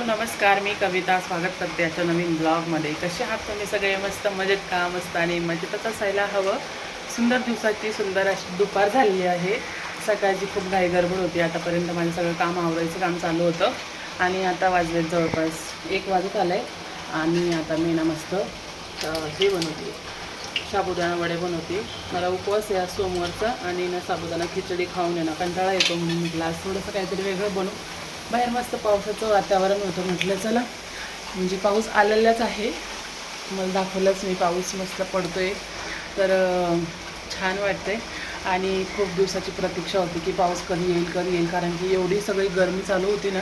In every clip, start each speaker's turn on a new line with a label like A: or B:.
A: Hello नमस्कार, मी कविता स्वागत करते आजच्या नवीन ब्लॉगमध्ये. कसे आहात तुम्ही सगळे? मस्त मजेत का? मस्त आणि मजेतच असायला हवं. सुंदर दिवसाची सुंदर अशी दुपार झालेली आहे. सकाळची खूप घाई गडबड होती. आतापर्यंत माझं सगळं काम आवरायचं काम चालू होतं आणि आता वाजलेत जवळपास 1 वाजत आलं आहे. आणि आता मी ना मस्त हे बनवते, साबुदाणा वडे बनवते. मला उपवास आहे आज सोमवारचा आणि ना साबुदाणा खिचडी खाऊन येणं कंटाळा येतो, म्हणून म्हटलं आज थोडंसं काहीतरी वेगळं बनवू. बाहेर मस्त पावसाचं वातावरण होतं, म्हटलं चला म्हणजे पाऊस आलेलाच आहे. मला दाखवलंच मी, पाऊस मस्त पडतोय तर छान वाटते. आणि खूप दिवसाची प्रतीक्षा होती की पाऊस कधी येईल, कारण की एवढी सगळी गरमी चालू होती ना.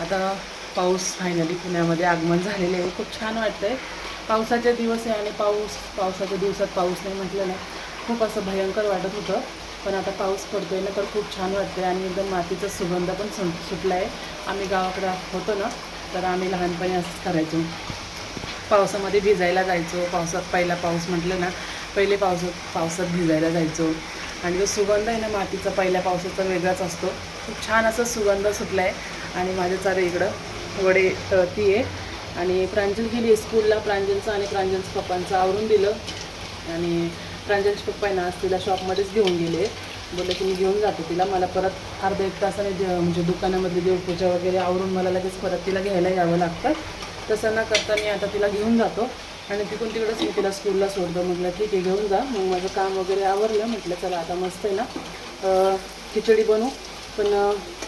A: आता पाऊस फायनली पुण्यामध्ये आगमन झालेले आहे. खूप छान वाटतं आहे. पावसाचे दिवस आहे आणि पावसाच्या दिवसात पाऊस नाही म्हटलं ना खूप असं भयंकर वाटत होतं. पण आता पाऊस पडतोय ना तर खूप छान वाटते आणि एकदम मातीचा सुगंध पण सुटला आहे. आम्ही गावाकडे होतो ना तर आम्ही लहानपणी असंच करायचो, पावसामध्ये भिजायला जायचो. पहिला पाऊस म्हटलं ना, पहिले पावसात भिजायला जायचो आणि जो सुगंध आहे ना मातीचा पहिल्या पावसाचा वेगळाच असतो. खूप छान असा सुगंध सुटला आहे. आणि माझे चारे इकडं वडे तळती आहे आणि प्रांजल गेली आहे स्कूलला. प्रांजलचं आणि प्रांजलचं पप्पांचं आवरून दिलं आणि प्रांजलचे पप्पा आहे ना आज तिला शॉपमध्येच घेऊन गेले. बोलले की मी घेऊन जातो तिला, मला परत अर्धा 1 तासाने म्हणजे दुकानामधली देवपूजा वगैरे आवरून मला लगेच परत तिला घ्यायला यावं लागतं. तसं न करता मी आता तिला घेऊन जातो आणि तिकडून तिकडंच मी तिला स्कूलला सोडतो. म्हटलं ठीक आहे घेऊन जा. मग माझं काम वगैरे आवरलं. म्हटलं चला आता मस्त आहे ना खिचडी बनवू. पण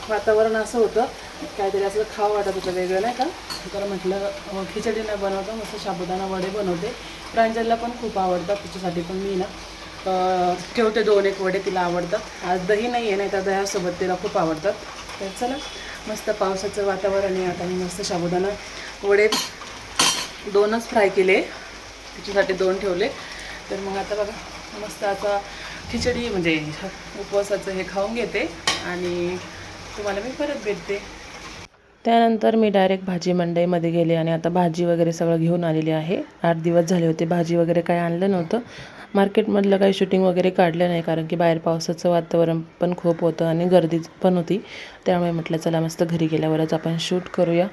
A: वातावरण असं होतं काहीतरी असं खावं वाटत होतं वेगळं नाही का, तर म्हटलं खिचडी नाही बनवतो, मस्त साबुदाणा वडे बनवते. प्रांजलला पण खूप आवडतात, तिच्यासाठी पण मी ना ठेवते 2-1 वडे, तिला आवडतात. आज दही नाही आहे, नाही तर दह्यासोबत तिला खूप आवडतात. तर चला मस्त पावसाचं वातावरण आहे. आता मी मस्त साबुदाणा वडे 2च फ्राय केले, तिच्यासाठी 2 ठेवले. तर मग आता बघा मस्त आता खिचडी म्हणजे उपवासाचं हे खाऊन घेते आणि तुम्हाला मी परत भेटते. त्यानंतर मी डायरेक्ट भाजी मंडईमध्ये गेले आणि आता भाजी वगैरे सगळं घेऊन आलेली आहे. 8 दिवस झाले होते, भाजी वगैरे काही आणलं नव्हतं. मार्केटमधलं काही शूटिंग वगैरे काढलं नाही, कारण की बाहेर पावसाचं वातावरण पण खूप होतं आणि गर्दी पण होती. त्यामुळे म्हटलं चला मस्त घरी गेल्यावरच आपण शूट करूया.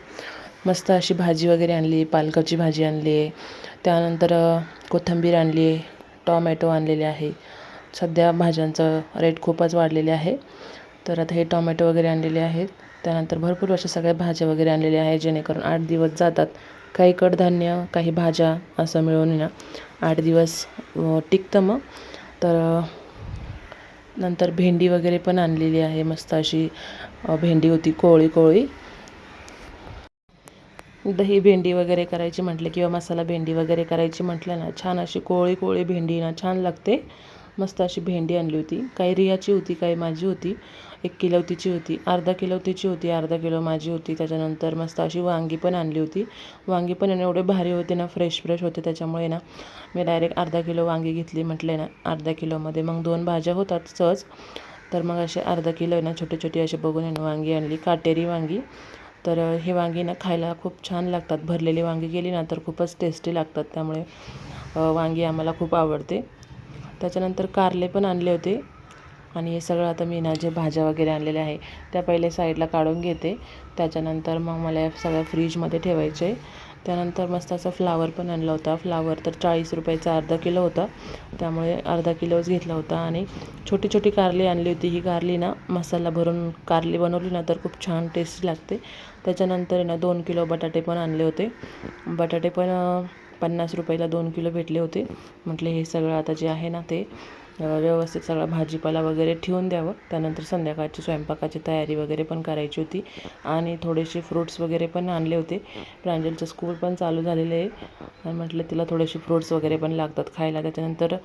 A: मस्त अशी भाजी वगैरे आणली, पालकाची भाजी आणली आहे, त्यानंतर कोथिंबीर आणली आहे, टॉमॅटो आणलेले आहे. सध्या भाज्यांचं रेट खूपच वाढलेले आहे, तर आता हे टॉमॅटो वगैरे आणलेले आहेत. त्यानंतर भरपूर अशा सगळ्या भाज्या वगैरे आणलेल्या आहेत, जेणेकरून 8 दिवस जातात. काही कडधान्य, काही भाज्या असं मिळून ना 8 दिवस टिकतं. मग तर नंतर भेंडी वगैरे पण आणलेली आहे. मस्त अशी भेंडी होती कोवळी कोवळी. दही भेंडी वगैरे करायची म्हटलं किंवा मसाला भेंडी वगैरे करायची म्हटलं ना, छान अशी कोवळी कोवळी भेंडी ना छान लागते. मस्त अशी भेंडी आणली होती. काही रियाची होती, काही माझी होती. 1 किलो तिची होती, अर्धा किलो तिची होती, अर्धा किलो माझी होती. त्याच्यानंतर मस्त अशी वांगी पण आणली होती. वांगी पण एवढे भारी होते ना, फ्रेश होते. त्याच्यामुळे ना मी डायरेक्ट अर्धा किलो वांगी घेतली. म्हटले ना अर्धा किलोमध्ये मग 2 भाज्या होतात सहज. तर मग असे अर्धा किलो आहे ना छोटे छोटे असे बघून आहे ना वांगी आणली, काटेरी वांगी. तर हे वांगी ना खायला खूप छान लागतात. भरलेली वांगी केली ना तर खूपच टेस्टी लागतात. त्यामुळे वांगी आम्हाला खूप आवडते. त्याच्यानंतर कारले पण आणले होते. आणि हे सगळं आता मी ना जे भाज्या वगैरे आणलेल्या आहे त्या पहिले साईडला काढून घेते. त्याच्यानंतर मग मला या सगळ्या फ्रीजमध्ये ठेवायचे आहे. त्यानंतर मस्त असा फ्लावर पण आणला होता. फ्लावर तर 40 रुपयाचा अर्धा किलो होता, त्यामुळे अर्धा किलोच घेतला होता. आणि छोटी छोटी कारली आणली होती. ही कारली ना मसाला भरून कारली बनवली ना तर खूप छान टेस्टी लागते. त्याच्यानंतर ना 2 किलो बटाटे पण आणले होते. बटाटे पण 50 रुपयाला 2 किलो भेटले होते. म्हटले हे सगळं आता जे आहे ना ते व्यवस्थित सगळा भाजीपाला वगैरे ठेवून द्यावं. त्यानंतर संध्याकाळची स्वयंपाकाची तयारी वगैरे पण करायची होती. आणि थोडेसे फ्रूट्स वगैरे पण आणले होते. प्रांजलचं स्कूल पण चालू झालेलं आहे आणि म्हटलं तिला थोडेसे फ्रूट्स वगैरे पण लागतात खायला. त्याच्यानंतर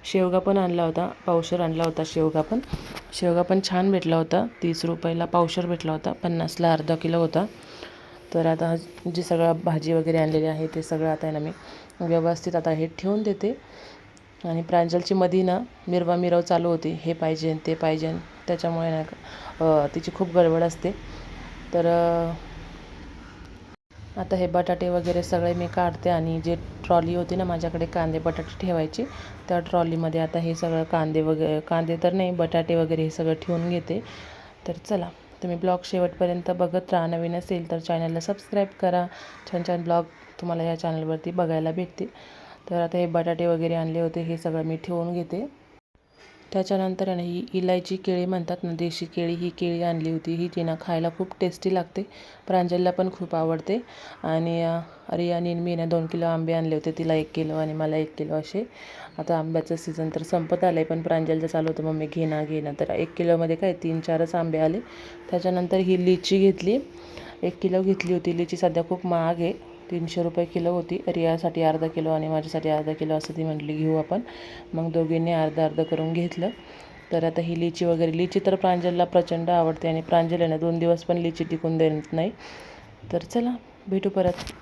A: शेवगा पण आणला होता, पावशेर आणला होता शेवगा पण छान भेटला होता. 30 रुपयाला पावशेर भेटला होता, 50ला अर्धा किलो होता. तर आता जी सगळं भाजी वगैरे आणलेली आहे ते सगळं आता आहे ना मी व्यवस्थित आता हे ठेवून देते. आणि प्रांजलची मधी ना मिरव चालू होती, हे पाहिजे ते पाहिजे. त्याच्यामुळे ना तिची खूप गडबड असते. तर आता हे बटाटे वगैरे सगळे मी काढते आणि जे ट्रॉली होती ना माझ्याकडे कांदे बटाटे ठेवायची, त्या ट्रॉलीमध्ये आता हे सगळं कांदे तर नाही बटाटे वगैरे हे सगळं ठेवून घेते. तर चला तुम्ही ब्लॉग शेवटपर्यंत बघत राहा. नवीन असेल तर चॅनलला सबस्क्राईब करा. छान छान ब्लॉग तुम्हाला या चॅनलवरती बघायला भेटतील. तर आता हे बटाटे वगैरे आणले होते, हे सगळं मी ठेवून घेते. त्याच्यानंतर आहे ना, ही इलायची केळी म्हणतात ना, देशी केळी, ही केळी आणली होती. ही जी ना खायला खूप टेस्टी लागते. प्रांजलला पण खूप आवडते. आणि रियाने मी ना 2 किलो आंबे आणले होते, तिला 1 किलो आणि मला 1 किलो असे. आता आंब्याचं सीझन तर संपत आलं आहे, पण प्रांजलचं चालू होतं मम्मी घे ना घे ना. तर 1 किलोमध्ये काय 3-4च आंबे आले. त्याच्यानंतर ही लिची घेतली, 1 किलो घेतली होती. लिची सध्या खूप महाग आहे, 300 रुपये किलो होती. रियासाठी अर्धा किलो आणि माझ्यासाठी अर्धा किलो असं ती म्हटली घेऊ आपण. मग दोघींनी अर्धा अर्धा करून घेतलं. तर आता ही लिची वगैरे, लिची तर प्रांजलला प्रचंड आवडते आणि प्रांजल आहे ना 2 दिवस पण लिची टिकून देत नाही. तर चला भेटू परत.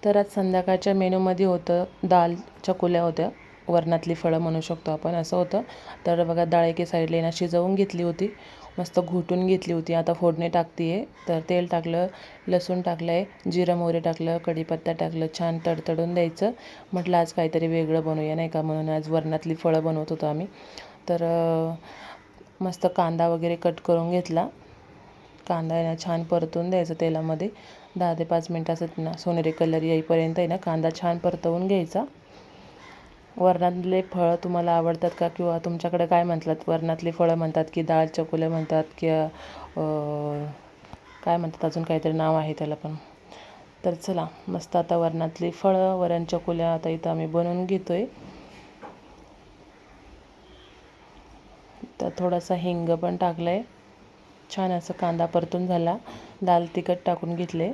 A: तर आज संध्याकाळच्या मेनूमध्ये होतं दाल चकोल्या होत्या, वरणातली फळं म्हणू शकतो आपण, असं होतं. तर बघा डाळ एके साईडला ना शिजवून घेतली होती, मस्त घुटून घेतली होती. आता फोडणी टाकते आहे. तर तेल टाकलं, लसूण टाकलं आहे, जिरं मोहरी टाकलं, कढीपत्ता टाकलं, छान तडतडून द्यायचं. म्हटलं आज काहीतरी वेगळं बनवूया नाही का, म्हणून आज वरणातली फळं बनवत होतो आम्ही. तर मस्त कांदा वगैरे कट करून घेतला. कांदा आहे ना छान परतून द्यायचा तेलामध्ये, 10 ते 5 मिनटाचं ना सोनेरी कलर येईपर्यंत आहे ना कांदा छान परतवून घ्यायचा. वरणातले फळं तुम्हाला आवडतात का, किंवा तुमच्याकडे काय म्हणतात, वरणातली फळं म्हणतात की डाळ चकोल्या म्हणतात, किंवा काय म्हणतात अजून काहीतरी नाव आहे त्याला पण. तर चला मस्त आता वरणातली फळं, वरण चकोल्या आता इथं आम्ही बनवून घेतो आहे. तर थोडासा हिंग पण टाकला आहे. छान असं कांदा परतून झाला, लाल तिखट टाकून घेतले.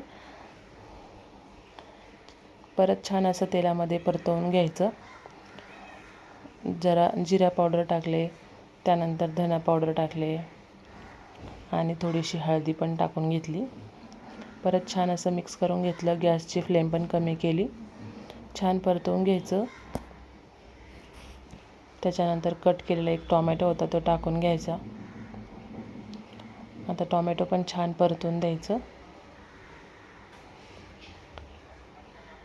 A: परत छान असं तेलामध्ये परतवून घ्यायचं. जरा जिरा पावडर टाकले, त्यानंतर धना पावडर टाकले आणि थोडीशी हळदी पण टाकून घेतली. परत छान असं मिक्स करून घेतलं. गॅसची फ्लेम पण कमी केली. छान परतवून घ्यायचं. त्याच्यानंतर कट केलेला एक टोमॅटो होता, तो टाकून घ्यायचा. आता टोमॅटो पण छान परतून द्यायचं.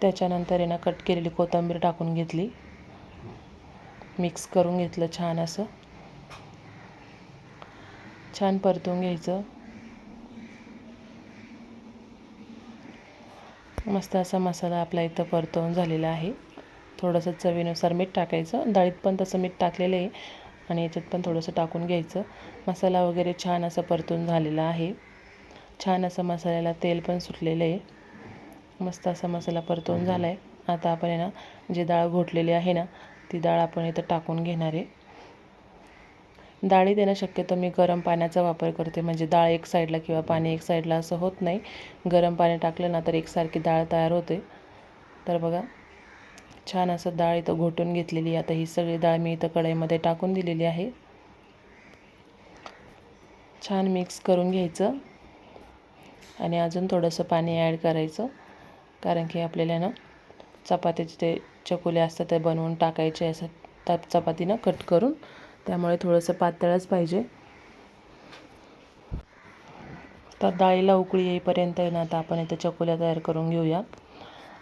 A: त्याच्यानंतर आहे ना कट केलेली कोथिंबीर टाकून घेतली, मिक्स करून घेतलं छान असं. छान परतून घ्यायचं. मस्त असा मसाला आपला इथं परतवून झालेला आहे. थोडंसं चवीनुसार मीठ टाकायचं. डाळीत पण तसं मीठ टाकलेलं आहे आणि याच्यात पण थोडंसं टाकून घ्यायचं. मसाला वगैरे छान असं परतून झालेला आहे. छान असं मसाल्याला तेल पण सुटलेलं आहे. मस्त असा मसाला परतून झाला आहे. आता आपण आहे ना जी डाळ घोटलेली आहे ना, ती डाळ आपण इथं टाकून घेणार आहे. डाळीत आहे ना शक्यतो मी गरम पाण्याचा वापर करते, म्हणजे डाळ एक साईडला किंवा पाणी एक साईडला असं होत नाही. गरम पाणी टाकलं ना तर एकसारखी डाळ तयार होते. तर बघा छान असं डाळ इथं घोटून घेतलेली. आता ही सगळी डाळ मी इथं कढईमध्ये टाकून दिलेली आहे. छान मिक्स करून घ्यायचं आणि अजून थोडंसं पाणी ॲड करायचं, कारण की आपल्याला ना चपातीचे ते चकुले असतात ते बनवून टाकायचे असं त्या चपातीनं कट करून, त्यामुळे थोडंसं पातळच पाहिजे. तर डाळीला उकळी येईपर्यंत ना आता आपण इथं चकुल्या तयार करून घेऊया.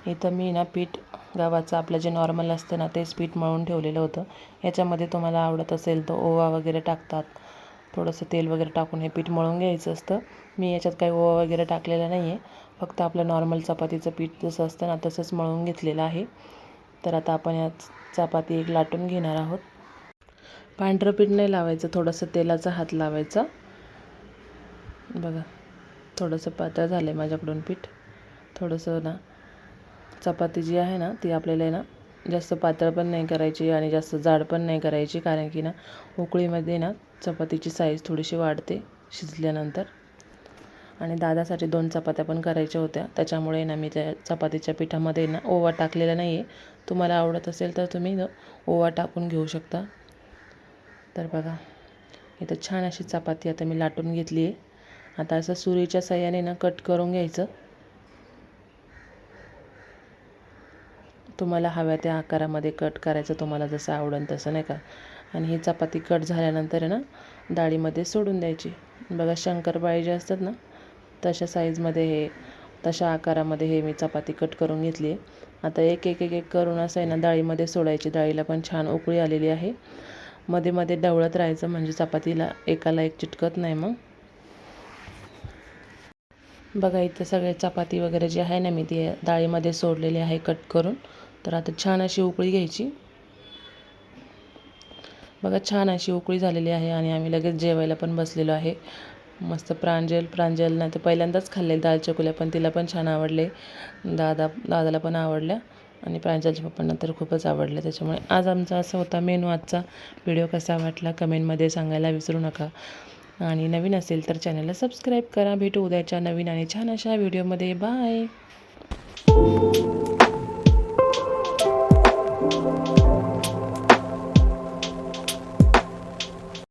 A: इथं मी ना पीठ गव्हाचं आपलं जे नॉर्मल असतं ना तेच पीठ मळून ठेवलेलं होतं. याच्यामध्ये तुम्हाला आवडत असेल तर ओवा वगैरे टाकतात, थोडंसं तेल वगैरे टाकून हे पीठ मळून घ्यायचं असतं. मी याच्यात काही ओवा वगैरे टाकलेला नाही आहे, फक्त आपलं नॉर्मल चपातीचं पीठ जसं असतं ना तसंच मळून घेतलेलं आहे. तर आता आपण या चपाती एक लाटून घेणार आहोत. पांढरं पीठ नाही लावायचं, थोडंसं तेलाचा हात लावायचा. बघा थोडंसं पातळ झालं आहे माझ्याकडून पीठ. थोडंसं ना चपाती जी आहे ना ती आपल्याला आहे ना जास्त पातळ पण नाही करायची आणि जास्त जाड पण नाही करायची, कारण की ना उकळीमध्ये ना चपातीची साईज थोडीशी वाढते शिजल्यानंतर. आणि दादासाठी 2 चपात्या पण करायच्या होत्या, त्याच्यामुळे ना मी त्या चपातीच्या पिठामध्ये ना ओवा टाकलेला नाही आहे. तुम्हाला आवडत असेल तर तुम्ही ओवा टाकून घेऊ शकता. तर बघा इथं छान अशी चपाती आता मी लाटून घेतली आहे. आता असं सुरीच्या साहाय्याने ना कट करून घ्यायचं. तुम्हाला हव्या त्या आकारामध्ये कट करायचं, तुम्हाला जसं आवडेल तसं नाही का. आणि ही चपाती कट झाल्यानंतर आहे ना डाळीमध्ये सोडून द्यायची. बघा शंकरपाळी जे असतात ना तशा साईजमध्ये हे तशा आकारामध्ये हे मी चपाती कट करून घेतली आहे. आता एक एक एक एक करून असं आहे ना डाळीमध्ये सोडायची. डाळीला पण छान उकळी आलेली आहे. मध्ये मध्ये ढवळत राहायचं, म्हणजे चपातीला एकाला एक चिटकत नाही. मग
B: बघा इथं सगळे चपाती वगैरे जे आहे ना मी ती डाळीमध्ये सोडलेली आहे कट करून. तर आता छान अशी उकळी घ्यायची. बघा छान अशी उकळी झालेली आहे आणि आम्ही लगेच जेवायला पण बसलेलो आहे. मस्त प्रांजल तर पहिल्यांदाच खाल्ले दाल चकुल्या, पण तिला पण छान आवडले. दादाला पण आवडल्या आणि प्रांजलच्या पप्पांना तर खूपच आवडलं. त्याच्यामुळे आज आमचा असा होता मेनू आजचा. व्हिडिओ कसा वाटला कमेंटमध्ये सांगायला विसरू नका. आणि नवीन असेल तर चॅनलला सबस्क्राईब करा. भेटू उद्याच्या नवीन आणि छान अशा व्हिडिओमध्ये. बाय.